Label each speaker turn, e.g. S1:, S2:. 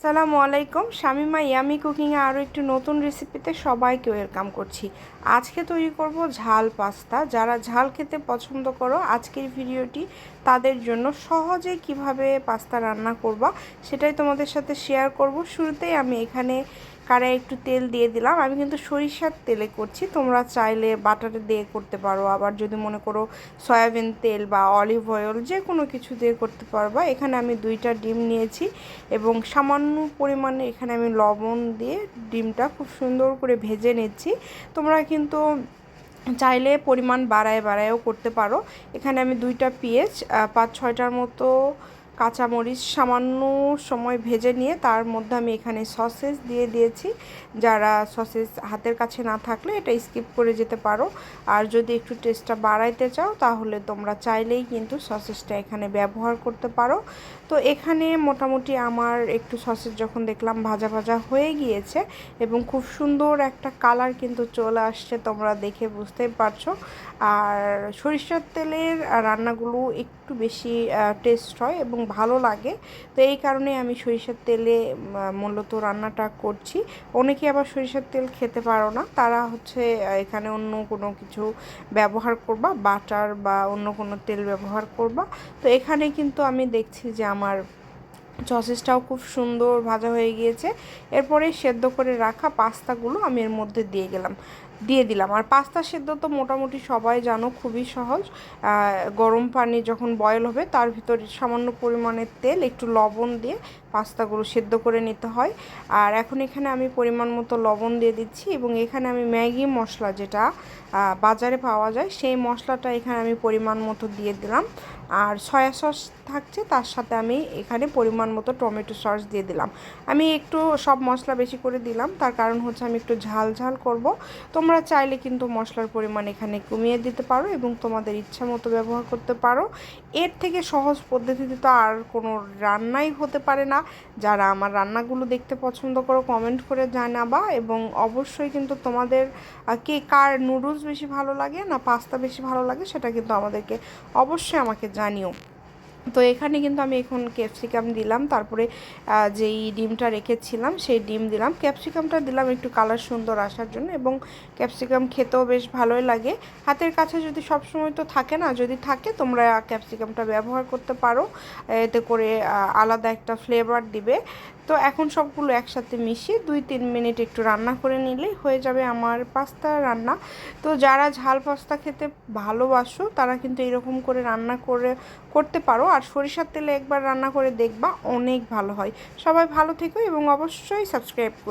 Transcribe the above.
S1: আসসালামু আলাইকুম। শামিমা ইয়ামি কুকিংয়ে আরও একটি নতুন রেসিপিতে সবাইকে ওয়েলকাম করছি। আজকে তৈরি করব ঝাল পাস্তা। যারা ঝাল খেতে পছন্দ করো আজকের ভিডিওটি তাদের জন্য। সহজে কিভাবে পাস্তা রান্না করবা সেটাই তোমাদের সাথে শেয়ার করব। শুরুতেই আমি এখানে কড়াইয়ে একটু তেল দিয়ে দিলাম। আমি কিন্তু সরিষার তেলে করছি, তোমরা চাইলে বাটার দিয়ে করতে পারো, আবার যদি মনে করো সয়াবিন তেল বা অলিভ অয়েল যে কোনো কিছু দিয়ে করতে পারবা। এখানে আমি 2টা ডিম নিয়েছি এবং সামান্য পরিমাণে এখানে আমি লবণ দিয়ে ডিমটা খুব সুন্দর করে ভেজে নিচ্ছি। তোমরা কিন্তু চাইলে পরিমাণ বাড়ায়ও করতে পারো। এখানে আমি 2টা পেঁয়াজ, 5-6টার মতো কাঁচামরিচ সামান্য সময় ভেজে নিয়ে তার মধ্যে আমি এখানে সসেস দিয়ে দিয়েছি। যারা সসেস হাতের কাছে না থাকলে এটা স্কিপ করে যেতে পারো, আর যদি একটু টেস্টটা বাড়াইতে চাও তাহলে তোমরা চাইলেই কিন্তু সসেসটা এখানে ব্যবহার করতে পারো। তো এখানে মোটামুটি আমার একটু সসেস যখন দেখলাম ভাজা ভাজা হয়ে গিয়েছে এবং খুব সুন্দর একটা কালার কিন্তু চলে আসছে, তোমরা দেখে বুঝতেই পারছো। আর সরিষার তেলের রান্নাগুলো একটু বেশি টেস্ট হয় এবং ভালো লাগে, তো এই কারণে আমি সরিষার তেলে মূলত রান্নাটা করছি। অনেকে আবার সরিষার তেল খেতে পারো না, তারা হচ্ছে এখানে অন্য কোনো কিছু ব্যবহার করবা, বাটার বা অন্য কোনো তেল ব্যবহার করবা। তো এখানে কিন্তু আমি দেখছি যে আমার সসেসটাও খুব সুন্দর ভাজা হয়ে গিয়েছে। এরপরে সেদ্ধ করে রাখা পাস্তাগুলো আমি এর মধ্যে দিয়ে দিলাম। আর পাস্তা সেদ্ধ তো মোটামুটি সবাই জানো, খুবই সহজ। গরম পানি যখন বয়েল হবে তার ভিতরে সামান্য পরিমাণে তেল, একটু লবণ দিয়ে পাস্তাগুলো সেদ্ধ করে নিতে হয়। আর এখন এখানে আমি পরিমাণ মতো লবণ দিয়ে দিচ্ছি এবং এখানে আমি ম্যাগি মশলা যেটা বাজারে পাওয়া যায় সেই মশলাটা এখানে আমি পরিমাণ মতো দিয়ে দিলাম। আর সয়া সস থাকছে, তার সাথে আমি এখানে পরিমাণ মতো টমেটো সস দিয়ে দিলাম। আমি একটু সব মশলা বেশি করে দিলাম, তার কারণ হচ্ছে আমি একটু ঝাল ঝাল করব। তোমরা চাইলে কিন্তু মশলার পরিমাণ এখানে কমিয়ে দিতে পারো এবং তোমাদের ইচ্ছা মতো ব্যবহার করতে পারো। এর থেকে সহজ পদ্ধতিতে তো আর কোনো রান্নাই হতে পারে না। যারা আমার রান্নাগুলো দেখতে পছন্দ করো কমেন্ট করে জানাবা, এবং অবশ্যই কিন্তু তোমাদের কার নুডলস বেশি ভালো লাগে না পাস্তা বেশি ভালো লাগে সেটা কিন্তু অবশ্যই আমাকে জানিও। তো এখানে কিন্তু আমি এখন ক্যাপসিকাম দিলাম, তারপরে যেই ডিমটা রেখেছিলাম সেই ডিম দিলাম। ক্যাপসিকামটা দিলাম একটু কালার সুন্দর আসার জন্য, এবং ক্যাপসিকাম খেতেও বেশ ভালোই লাগে। হাতের কাছে যদি সব সময় তো থাকে না, যদি থাকে তোমরা ক্যাপসিকামটা ব্যবহার করতে পারো, এতে করে আলাদা একটা ফ্লেভার দিবে। তো এখন সবগুলো একসাথে মিশিয়ে 2-3 মিনিট একটু রান্না করে নিলেই হয়ে যাবে আমার পাস্তা রান্না। তো যারা ঝাল পাস্তা খেতে ভালোবাসো তারা কিন্তু এরকম করে রান্না করতে পারো, আর সরিষার তেলে একবার রান্না করে দেখবা, অনেক ভালো হয়। সবাই ভালো থেকো এবং অবশ্যই সাবস্ক্রাইব করি।